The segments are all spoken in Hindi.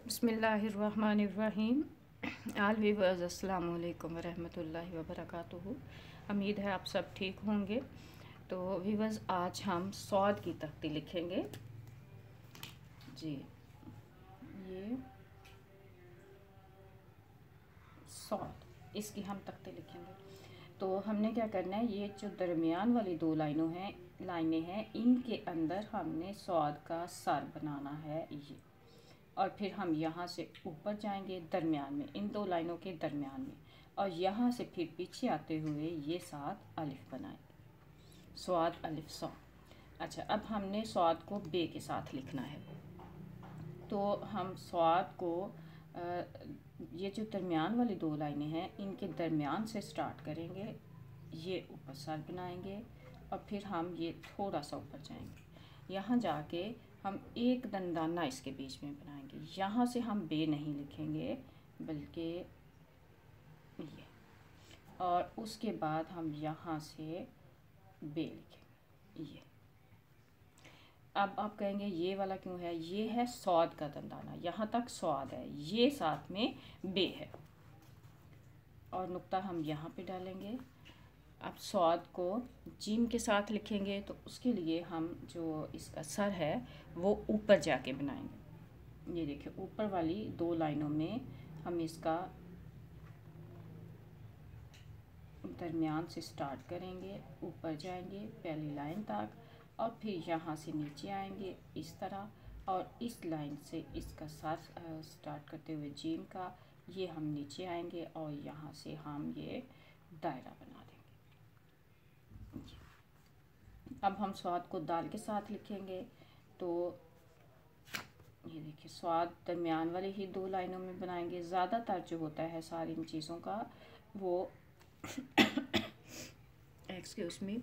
बिस्मिल्लाहिर्रहमानिर्रहीम। आल वीवर्स अस्सलाम वालेकुम वरहमतुल्लाहि वबरकातुहू। उम्मीद है आप सब ठीक होंगे। तो वीवर्स, आज हम सौद की तख्ती लिखेंगे जी। ये सौद, इसकी हम तख्ती लिखेंगे। तो हमने क्या करना है, ये जो दरमियान वाली दो लाइनें हैं, इनके अंदर हमने सौद का सर बनाना है ये। और फिर हम यहाँ से ऊपर जाएंगे दरमियान में, इन दो लाइनों के दरमियान में, और यहाँ से फिर पीछे आते हुए ये साथ अलिफ बनाएंगे, स्वाद अलिफ सौ। अच्छा, अब हमने स्वाद को बे के साथ लिखना है। तो हम स्वाद को ये जो दरमियान वाली दो लाइनें हैं, इनके दरमियान से स्टार्ट करेंगे, ये ऊपर सर बनाएंगे, और फिर हम ये थोड़ा सा ऊपर जाएंगे, यहाँ जाके हम एक दंदाना इसके बीच में बनाएंगे। यहाँ से हम बे नहीं लिखेंगे बल्कि ये, और उसके बाद हम यहाँ से बे लिखेंगे ये। अब आप कहेंगे ये वाला क्यों है, ये है सौद का दंदाना, यहाँ तक सौद है, ये साथ में बे है, और नुक्ता हम यहाँ पे डालेंगे। अब सौद को जीम के साथ लिखेंगे, तो उसके लिए हम जो इसका सर है वो ऊपर जाके बनाएंगे। ये देखिए, ऊपर वाली दो लाइनों में हम इसका दरमियान से स्टार्ट करेंगे, ऊपर जाएंगे पहली लाइन तक, और फिर यहाँ से नीचे आएंगे इस तरह, और इस लाइन से इसका साथ स्टार्ट करते हुए जीम का ये हम नीचे आएंगे, और यहाँ से हम ये दायरा बना देंगे। अब हम स्वाद को दाल के साथ लिखेंगे। तो ये देखिए, स्वाद दरमियान वाली ही दो लाइनों में बनाएंगे। ज़्यादातर जो होता है सारी इन चीज़ों का वो एक्सक्यूज़ मी,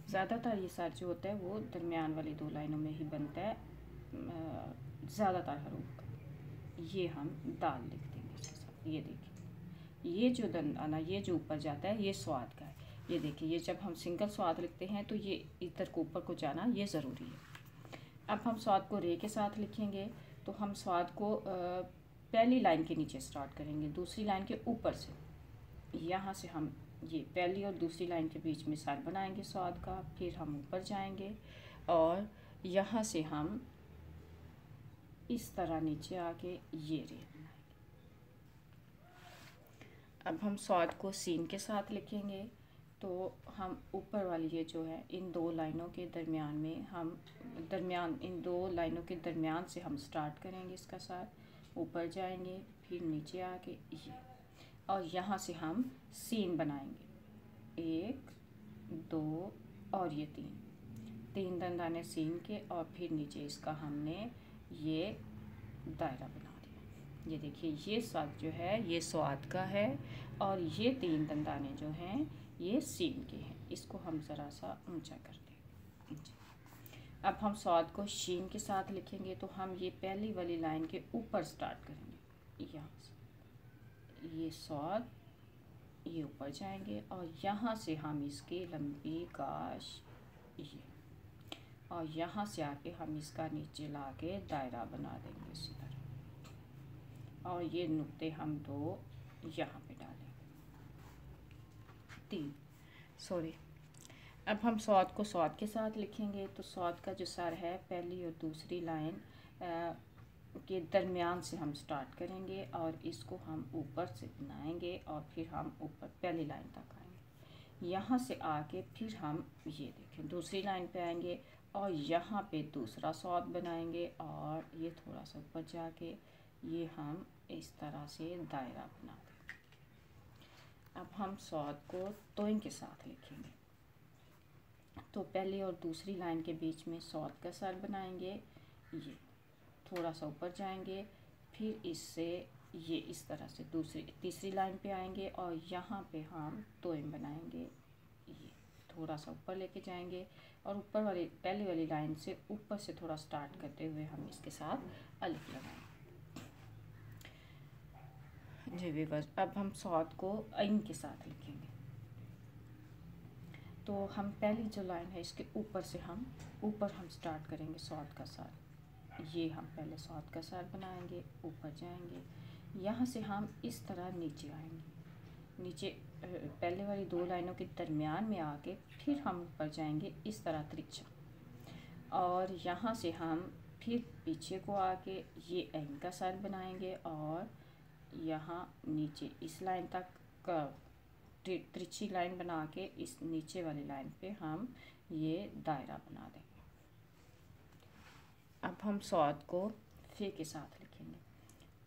ज़्यादातर ये सार जो होता है वो दरमियान वाली दो लाइनों में ही बनता है, ज़्यादातर हरूफ का। ये हम दाल लिख देंगे इसके साथ। ये देखिए, ये जो दंदाना, ये जो ऊपर जाता है, ये स्वाद का है। ये देखिए, ये जब हम सिंगल स्वाद लिखते हैं तो ये इधर को ऊपर को जाना ये ज़रूरी है। अब हम स्वाद को रे के साथ लिखेंगे। तो हम स्वाद को पहली लाइन के नीचे स्टार्ट करेंगे, दूसरी लाइन के ऊपर से, यहाँ से हम ये पहली और दूसरी लाइन के बीच में सर बनाएंगे स्वाद का, फिर हम ऊपर जाएंगे, और यहाँ से हम इस तरह नीचे आके ये रे बनाएंगे। अब हम स्वाद को सीन के साथ लिखेंगे। तो हम ऊपर वाली ये जो है, इन दो लाइनों के दरमियान में हम इन दो लाइनों के दरमियान से हम स्टार्ट करेंगे इसका साथ, ऊपर जाएंगे, फिर नीचे आके ये, और यहाँ से हम सीन बनाएंगे, एक दो और ये तीन दंदाने सीन के, और फिर नीचे इसका हमने ये दायरा बना दिया। ये देखिए, ये स्वाद जो है ये स्वाद का है, और ये तीन दंदाने जो हैं ये सीन के हैं। इसको हम ज़रा सा ऊंचा कर देंगे। अब हम स्वाद को शीन के साथ लिखेंगे। तो हम ये पहली वाली लाइन के ऊपर स्टार्ट करेंगे, यहाँ से ये स्वाद, ये ऊपर जाएंगे, और यहाँ से हम इसकी लंबी गाश ये, और यहाँ से आके हम इसका नीचे ला के दायरा बना देंगे इसी तरह, और ये नुक्ते हम दो यहाँ पे डालेंगे, अब हम स्वाद को स्वाद के साथ लिखेंगे। तो स्वाद का जो सर है, पहली और दूसरी लाइन के दरमियान से हम स्टार्ट करेंगे, और इसको हम ऊपर से बनाएंगे, और फिर हम ऊपर पहली लाइन तक आएंगे। यहाँ से आके फिर हम ये देखें दूसरी लाइन पे आएंगे, और यहाँ पे दूसरा स्वाद बनाएंगे, और ये थोड़ा सा ऊपर जाके ये हम इस तरह से दायरा बना देंगे। अब हम स्वाद को तोइन के साथ लिखेंगे। तो पहली और दूसरी लाइन के बीच में स्वाद का सर बनाएंगे, ये थोड़ा सा ऊपर जाएंगे, फिर इससे ये इस तरह से तीसरी लाइन पे आएंगे, और यहाँ पे हम तोइन बनाएंगे, ये थोड़ा सा ऊपर लेके जाएंगे, और ऊपर वाली पहली वाली लाइन से ऊपर से थोड़ा स्टार्ट करते हुए हम इसके साथ अलिफ लगाएंगे जी वीवर्स। अब हम स्वाद को ऐन के साथ लिखेंगे। तो हम पहली जो लाइन है इसके ऊपर से हम स्टार्ट करेंगे स्वाद का साथ, ये हम पहले स्वाद का सार बनाएंगे, ऊपर जाएंगे, यहाँ से हम इस तरह नीचे आएंगे, नीचे पहले वाली 2 लाइनों के दरमियान में आके फिर हम ऊपर जाएंगे इस तरह तिरछा, और यहाँ से हम फिर पीछे को आके ये एन का सार बनाएंगे और यहाँ नीचे इस लाइन तक का तिरछी लाइन बना के इस नीचे वाली लाइन पे हम ये दायरा बना देंगे। अब हम स्वाद को फे के साथ लिखेंगे,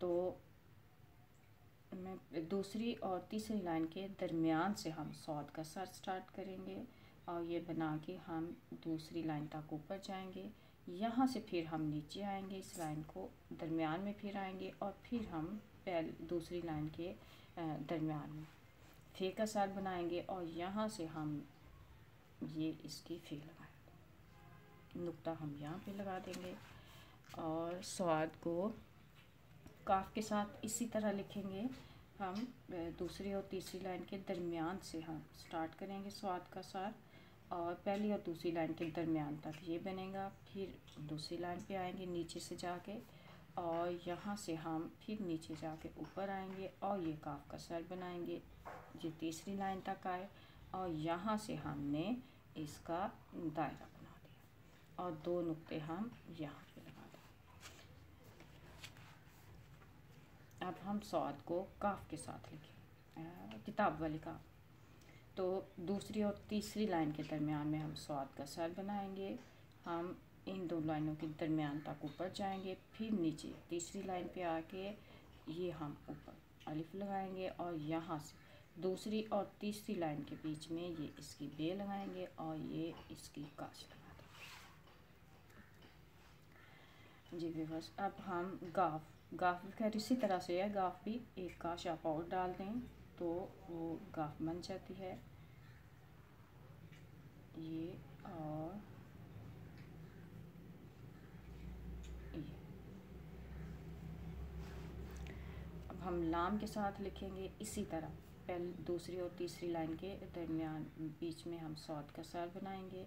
तो मैं दूसरी और तीसरी लाइन के दरमियान से हम स्वाद का सर स्टार्ट करेंगे और ये बना के हम दूसरी लाइन तक ऊपर जाएंगे, यहाँ से फिर हम नीचे आएंगे, इस लाइन को दरमियान में फिर आएंगे और फिर हम दूसरी लाइन के दरमियान में फे का सार बनाएंगे और यहाँ से हम ये इसकी फे लगाएंगे, नुक्ता हम यहाँ पे लगा देंगे और स्वाद को काफ के साथ इसी तरह लिखेंगे। हम दूसरी और तीसरी लाइन के दरमियान से हम स्टार्ट करेंगे स्वाद का सार और पहली और दूसरी लाइन के दरमियान तक ये बनेगा, फिर दूसरी लाइन पे आएंगे नीचे से जाके और यहाँ से हम फिर नीचे जाके ऊपर आएंगे और ये काफ का सर बनाएंगे, ये तीसरी लाइन तक आए और यहाँ से हमने इसका दायरा बना दिया और 2 नुक्ते हम यहाँ पे लगा दें। अब हम स्वाद को काफ के साथ लिखें, किताब वाली काफ, तो दूसरी और तीसरी लाइन के दरमियान में हम स्वाद का सर बनाएंगे, हम इन 2 लाइनों के दरमियान तक ऊपर जाएंगे, फिर नीचे तीसरी लाइन पे आके ये हम ऊपर अलिफ लगाएंगे और यहाँ से दूसरी और तीसरी लाइन के बीच में ये इसकी बे लगाएंगे और ये इसकी काश लगा देंगे। जी बस अब हम गाफ खैर इसी तरह से है, गाफ भी एक काश आप और डाल दें तो वो गाफ बन जाती है, ये और ये। अब हम लाम के साथ लिखेंगे इसी तरह, पहले दूसरी और तीसरी लाइन के दरमियान बीच में हम स्वाद का सर बनाएंगे,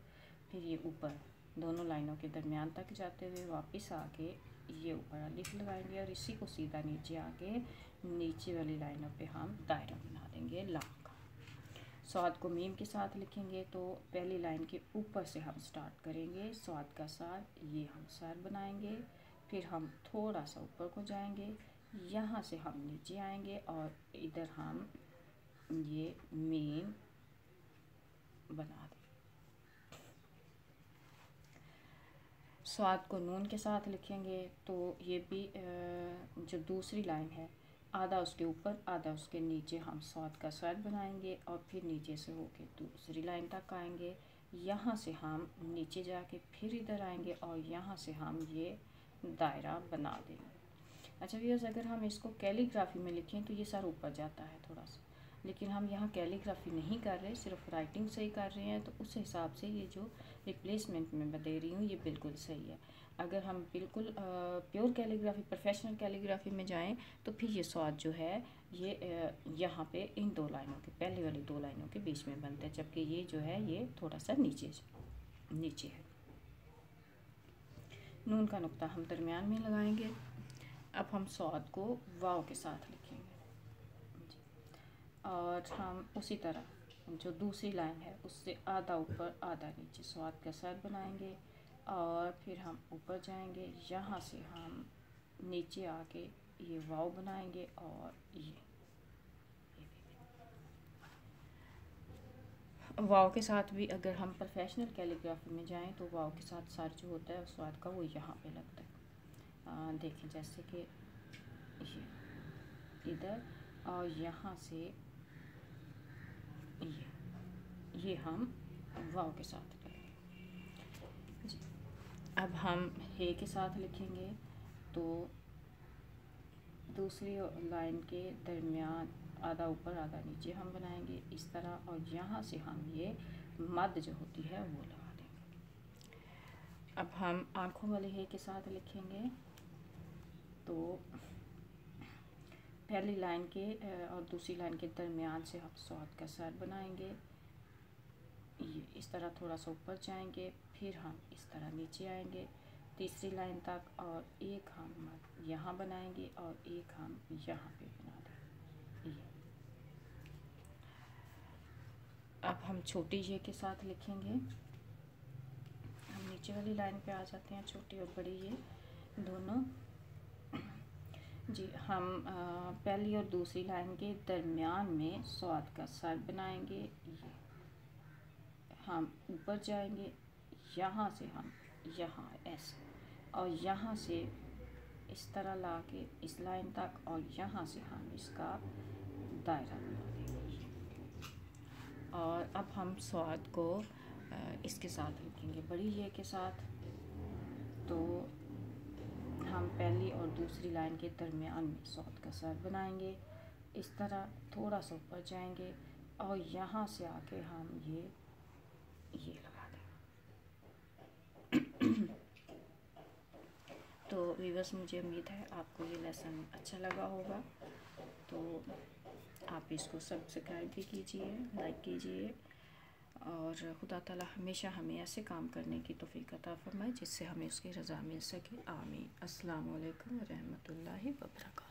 फिर ये ऊपर दोनों लाइनों के दरमियान तक जाते हुए वापस आके ये ऊपर अलिफ लगाएंगे और इसी को सीधा नीचे आके नीचे वाली लाइनों पे हम दायरा बना देंगे लाम का। स्वाद को मीम के साथ लिखेंगे तो पहली लाइन के ऊपर से हम स्टार्ट करेंगे स्वाद का सर, ये हम सर बनाएंगे, फिर हम थोड़ा सा ऊपर को जाएंगे, यहाँ से हम नीचे आएंगे और इधर हम ये मीम बना दें। स्वाद को नून के साथ लिखेंगे तो ये भी जो दूसरी लाइन है आधा उसके ऊपर आधा उसके नीचे हम स्वाद का सर बनाएंगे और फिर नीचे से होके दूसरी लाइन तक आएंगे, यहाँ से हम नीचे जाके फिर इधर आएंगे और यहाँ से हम ये दायरा बना देंगे। अच्छा व्यूअर्स, अगर हम इसको कैलीग्राफी में लिखें तो ये सर ऊपर जाता है थोड़ा सा, लेकिन हम यहाँ कैलीग्राफी नहीं कर रहे, सिर्फ राइटिंग से ही कर रहे हैं, तो उस हिसाब से ये जो रिप्लेसमेंट में दे रही हूँ ये बिल्कुल सही है। अगर हम बिल्कुल प्योर कैलीग्राफी प्रोफेशनल कैलीग्राफी में जाएं तो फिर ये स्वाद जो है ये यहाँ पे इन 2 लाइनों के पहले वाली 2 लाइनों के बीच में बनता है, जबकि ये जो है ये थोड़ा सा नीचे है। नून का नुक्ता हम दरमियान में लगाएंगे। अब हम स्वाद को वाव के साथ लिखेंगे और हम उसी तरह जो दूसरी लाइन है उससे आधा ऊपर आधा नीचे स्वाद का सर बनाएंगे और फिर हम ऊपर जाएंगे, यहाँ से हम नीचे आके ये वाव बनाएंगे और ये वाव के साथ भी अगर हम प्रोफेशनल कैलीग्राफी में जाएं तो वाव के साथ सर जो होता है स्वाद का वो यहाँ पे लगता है। देखें जैसे कि ये इधर और यहाँ से ये हम वाव के साथ करेंगे जी। अब हम हे के साथ लिखेंगे तो दूसरी लाइन के दरमियान आधा ऊपर आधा नीचे हम बनाएंगे इस तरह और यहाँ से हम ये मद जो होती है वो लगा देंगे। अब हम आँखों वाले हे के साथ लिखेंगे तो पहली लाइन के और दूसरी लाइन के दरमियान से हम स्वाद का सर बनाएंगे, ये इस तरह थोड़ा सा ऊपर जाएंगे, फिर हम इस तरह नीचे आएंगे, तीसरी लाइन तक, और एक हम यहाँ बनाएंगे और एक हम यहाँ पे बना देंगे। ये अब हम छोटी ये के साथ लिखेंगे। हम नीचे वाली लाइन पे आ जाते हैं, छोटी और बड़ी ये दोनों। जी हम पहली और दूसरी लाइन के दरमियान में स्वाद का सर बनाएंगे। ये हम ऊपर जाएंगे, यहाँ से हम यहाँ ऐसे, और यहाँ से इस तरह ला के इस लाइन तक, और यहाँ से हम इसका दायरा बना देंगे। और अब हम स्वाद को इसके साथ लिखेंगे, बड़ी ये के साथ। तो हम पहली और दूसरी लाइन के दरमियान में स्वाद का सर बनाएंगे, इस तरह थोड़ा सा ऊपर जाएंगे, और यहाँ से आके हम ये लगा देंगे। तो व्यूअर्स, मुझे उम्मीद है आपको ये लेसन अच्छा लगा होगा। तो आप इसको सब्सक्राइब भी कीजिए, लाइक कीजिए, और खुदा ताला हमेशा हमें ऐसे काम करने की तौफीक अता फरमाए जिससे हमें उसकी रज़ा मिल सके। आमीन। अस्सलाम वालेकुम व रहमतुल्लाहि व बरकातहू।